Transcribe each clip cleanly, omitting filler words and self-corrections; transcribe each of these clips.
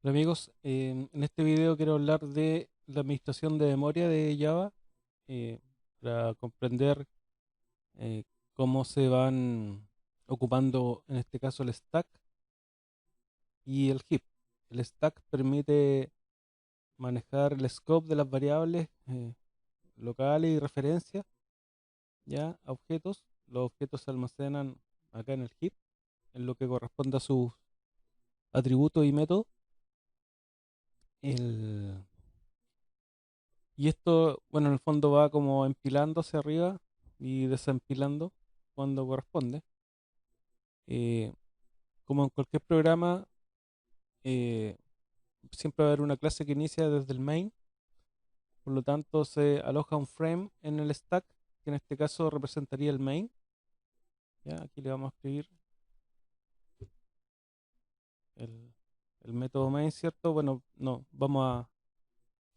Hola amigos, en este video quiero hablar de la administración de memoria de Java eh, para comprender eh, cómo se van ocupando en este caso el stack y el heap. El stack permite manejar el scope de las variables locales y referencias ya a objetos. Los objetos se almacenan acá en el heap, en lo que corresponde a sus atributos y métodos. El, Y esto, bueno, en el fondo va como empilando hacia arriba y desempilando cuando corresponde. Eh, Como en cualquier programa, eh, siempre va a haber una clase que inicia desde el main, por lo tanto se aloja un frame en el stack, que en este caso representaría el main. ¿Ya? Aquí le vamos a escribir el, el método main, ¿cierto? Bueno, no, vamos a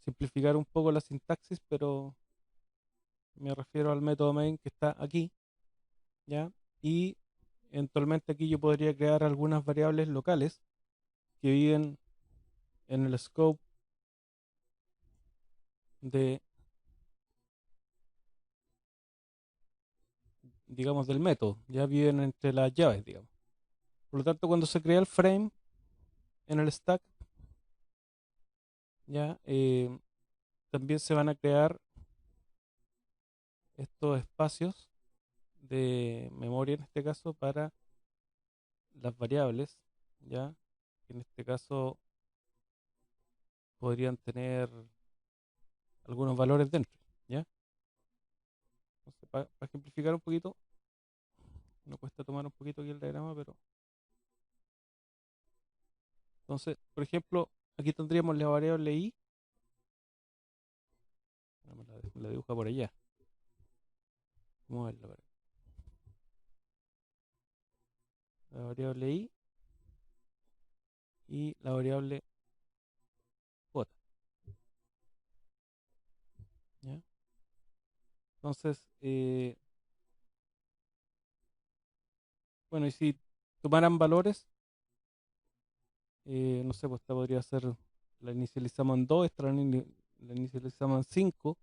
simplificar un poco la sintaxis, pero me refiero al método main que está aquí, ¿ya? Y eventualmente aquí yo podría crear algunas variables locales que viven en el scope de, digamos, del método, ya viven entre las llaves, digamos. Por lo tanto, cuando se crea el frame en el stack, ya también se van a crear estos espacios de memoria, en este caso, para las variables, ya que en este caso podrían tener algunos valores dentro, ya. Entonces, para ejemplificar un poquito, me cuesta tomar un poquito aquí el diagrama, pero entonces, por ejemplo, aquí tendríamos la variable i. Me la dibuja por allá. Vamos a verla por ahí. La variable i y la variable j. ¿Ya? Entonces, bueno, y si tomaran valores, no sé, pues esta podría ser, la inicializamos en 2, esta la inicializamos en 5.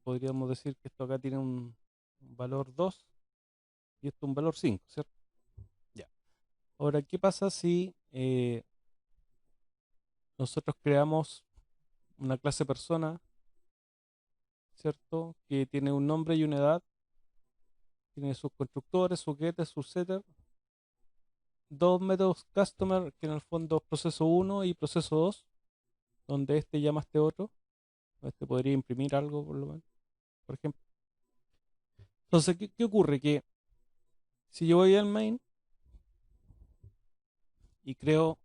Podríamos decir que esto acá tiene un valor 2 y esto un valor 5, ¿cierto? Ya. Ahora, ¿qué pasa si nosotros creamos una clase persona, ¿cierto? Que tiene un nombre y una edad, tiene sus constructores, sus getters, sus setters, dos métodos customer, que en el fondo es proceso uno y proceso 2, donde este llama a este otro. Este podría imprimir algo, por lo menos, por ejemplo. Entonces, ¿qué ocurre? Que si yo voy al main y creo,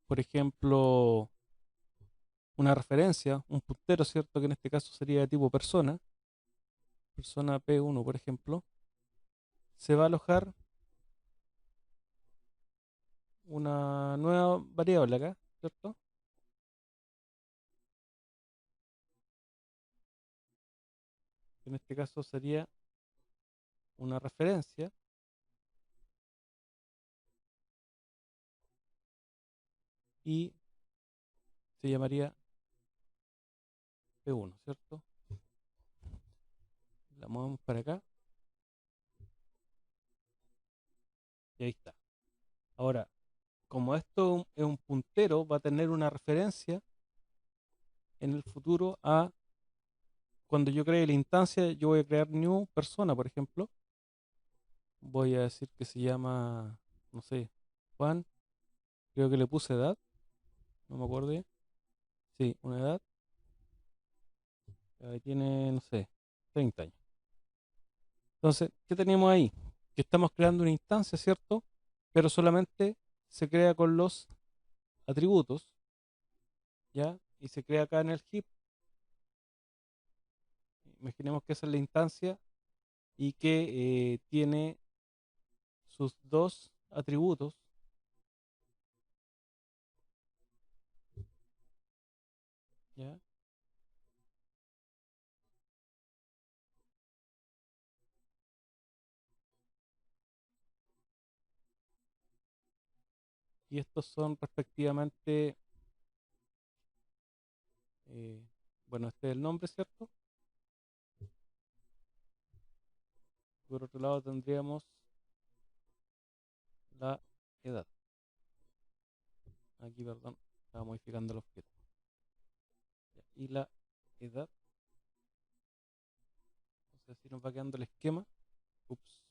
por ejemplo, una referencia, un puntero, ¿cierto? Que en este caso sería de tipo persona, persona P1, por ejemplo, se va a alojar una nueva variable acá, ¿cierto? Que en este caso sería una referencia y se llamaría P1, ¿cierto? La movemos para acá y ahí está. Ahora, como esto es un puntero, va a tener una referencia en el futuro a cuando yo cree la instancia, yo voy a crear new persona, por ejemplo. Voy a decir que se llama, no sé, Juan. Creo que le puse edad, no me acuerdo bien. Sí, una edad. Ahí tiene, no sé, 30 años. Entonces, ¿qué tenemos ahí? Que estamos creando una instancia, ¿cierto? Pero solamente se crea con los atributos, ¿ya? Y se crea acá en el heap. Imaginemos que esa es la instancia y que tiene sus dos atributos, ¿ya? Y estos son respectivamente, eh, bueno, este es el nombre, ¿cierto? Por otro lado tendríamos la edad. Aquí, perdón, estaba modificando el objeto. Ya, y la edad, no sé si nos va quedando el esquema. Ups,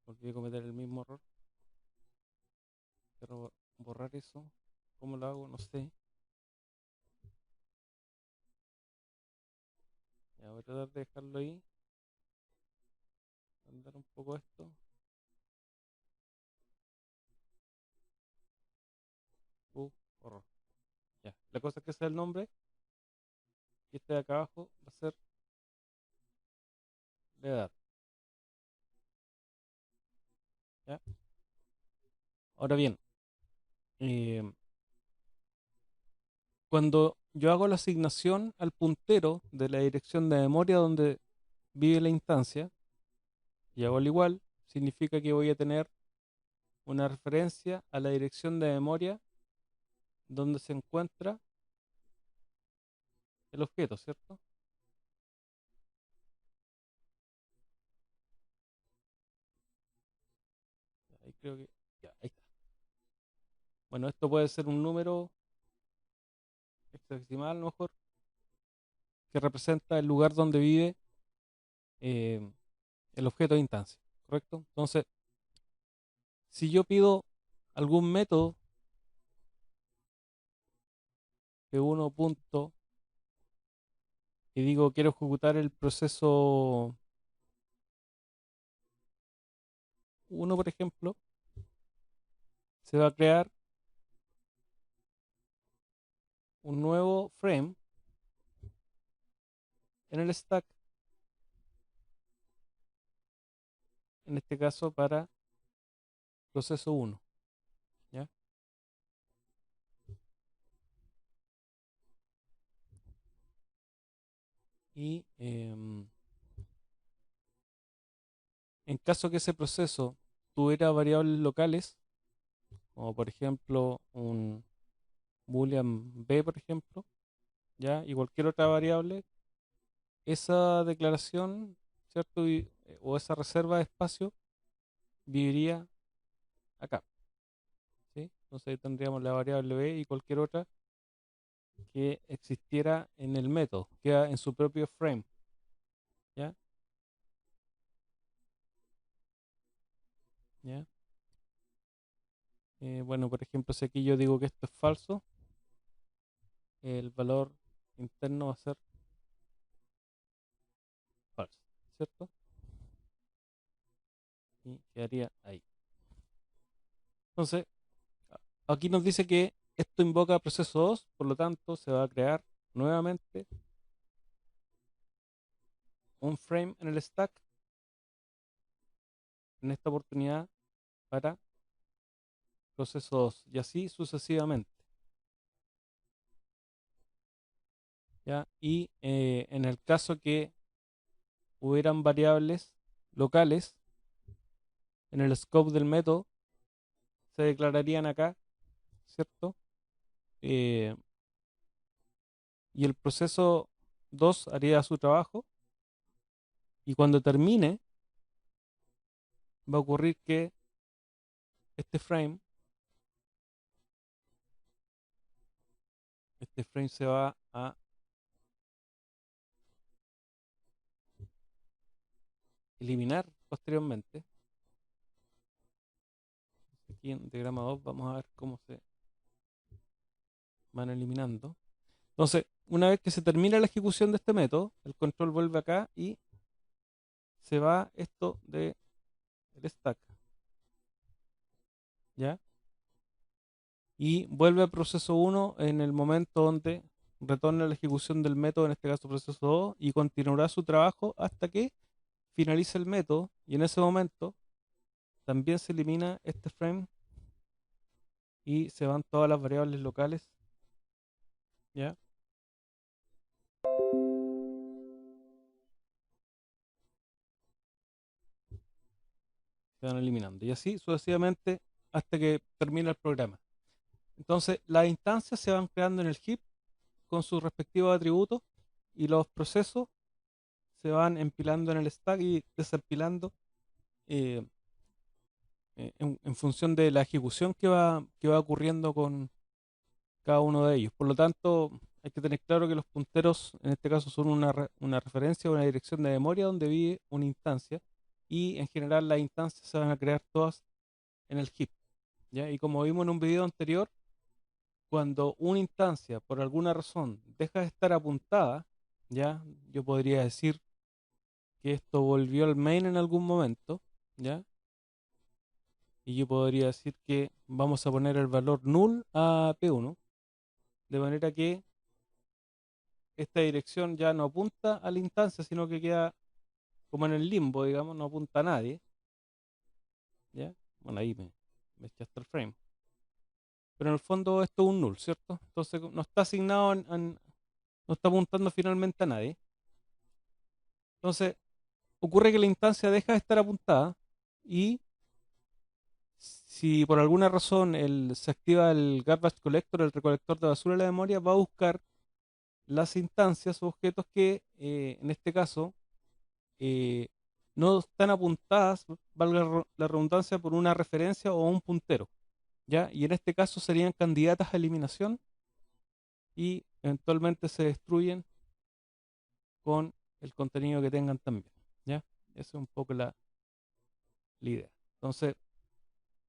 volví a cometer el mismo error. Quiero borrar eso. ¿Cómo lo hago? No sé. Ya voy a tratar de dejarlo ahí. Andar un poco esto. Horror. Ya. La cosa es que ese es el nombre. Y este de acá abajo va a ser la edad. ¿Ya? Ahora bien, eh, cuando yo hago la asignación al puntero de la dirección de memoria donde vive la instancia, y hago el igual, significa que voy a tener una referencia a la dirección de memoria donde se encuentra el objeto, ¿cierto? Ahí creo que, ya, ahí está. Bueno, esto puede ser un número hexadecimal, a lo mejor, que representa el lugar donde vive eh, el objeto de instancia, ¿correcto? Entonces, si yo pido algún método de uno punto y digo quiero ejecutar el proceso uno, por ejemplo, se va a crear un nuevo frame en el stack, en este caso para proceso uno, ¿ya? Y en caso que ese proceso tuviera variables locales, como por ejemplo un boolean b, por ejemplo, ¿ya? Y cualquier otra variable, esa declaración, ¿cierto? O esa reserva de espacio viviría acá, ¿sí? Entonces ahí tendríamos la variable b y cualquier otra que existiera en el método, queda en su propio frame, ¿ya? ¿Ya? Bueno, por ejemplo, si aquí yo digo que esto es falso, el valor interno va a ser falso, ¿cierto? Y quedaría ahí. Entonces, aquí nos dice que esto invoca proceso 2, por lo tanto se va a crear nuevamente un frame en el stack, en esta oportunidad para proceso 2 y así sucesivamente, ¿ya? Y en el caso que hubieran variables locales en el scope del método, se declararían acá, ¿cierto? Eh, y el proceso 2 haría su trabajo y cuando termine va a ocurrir que este frame se va a eliminar posteriormente. Aquí en diagrama 2 vamos a ver cómo se van eliminando. Entonces, una vez que se termina la ejecución de este método, el control vuelve acá y se va esto de el stack, ¿ya? Y vuelve al proceso uno en el momento donde retorna la ejecución del método, en este caso proceso 2 y continuará su trabajo hasta que finalice el método y en ese momento también se elimina este frame y se van todas las variables locales, ¿ya? Se van eliminando. Y así sucesivamente hasta que termina el programa. Entonces, las instancias se van creando en el heap con sus respectivos atributos y los procesos se van empilando en el stack y desempilando eh, en función de la ejecución que va ocurriendo con cada uno de ellos. Por lo tanto, hay que tener claro que los punteros, en este caso, son una referencia o una dirección de memoria donde vive una instancia y en general las instancias se van a crear todas en el heap, ¿ya? Y como vimos en un video anterior, cuando una instancia por alguna razón deja de estar apuntada, ¿ya? Yo podría decir que esto volvió al main en algún momento, ¿ya? Y yo podría decir que vamos a poner el valor null a P1, de manera que esta dirección ya no apunta a la instancia, sino que queda como en el limbo, digamos, no apunta a nadie, ¿ya? Bueno, ahí me echaste el frame. Pero en el fondo esto es un null, ¿cierto? Entonces no está asignado, no está apuntando finalmente a nadie. Entonces ocurre que la instancia deja de estar apuntada y si por alguna razón se activa el garbage collector, el recolector de basura de la memoria, va a buscar las instancias o objetos que en este caso eh, no están apuntadas, valga la redundancia, por una referencia o un puntero, ¿ya? Y en este caso serían candidatas a eliminación y eventualmente se destruyen con el contenido que tengan también, ¿ya? Esa es un poco la idea. Entonces,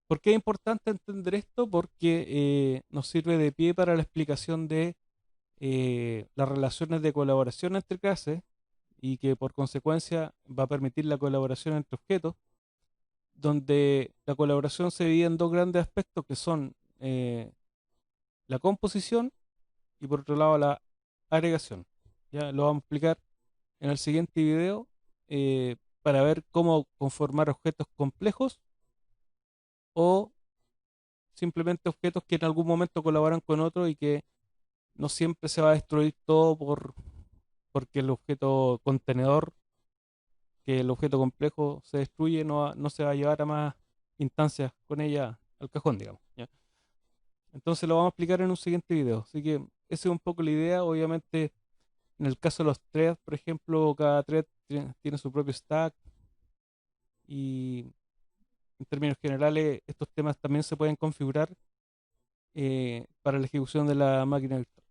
¿por qué es importante entender esto? Porque nos sirve de pie para la explicación de las relaciones de colaboración entre clases y que por consecuencia va a permitir la colaboración entre objetos, donde la colaboración se divide en dos grandes aspectos que son la composición y por otro lado la agregación. Ya lo vamos a explicar en el siguiente video para ver cómo conformar objetos complejos o simplemente objetos que en algún momento colaboran con otros y que no siempre se va a destruir todo porque el objeto contenedor, que el objeto complejo se destruye, no se va a llevar a más instancias con ella al cajón, digamos, ¿ya? Entonces lo vamos a explicar en un siguiente video. Así que esa es un poco la idea. Obviamente, en el caso de los threads, por ejemplo, cada thread tiene su propio stack y en términos generales estos temas también se pueden configurar para la ejecución de la máquina virtual.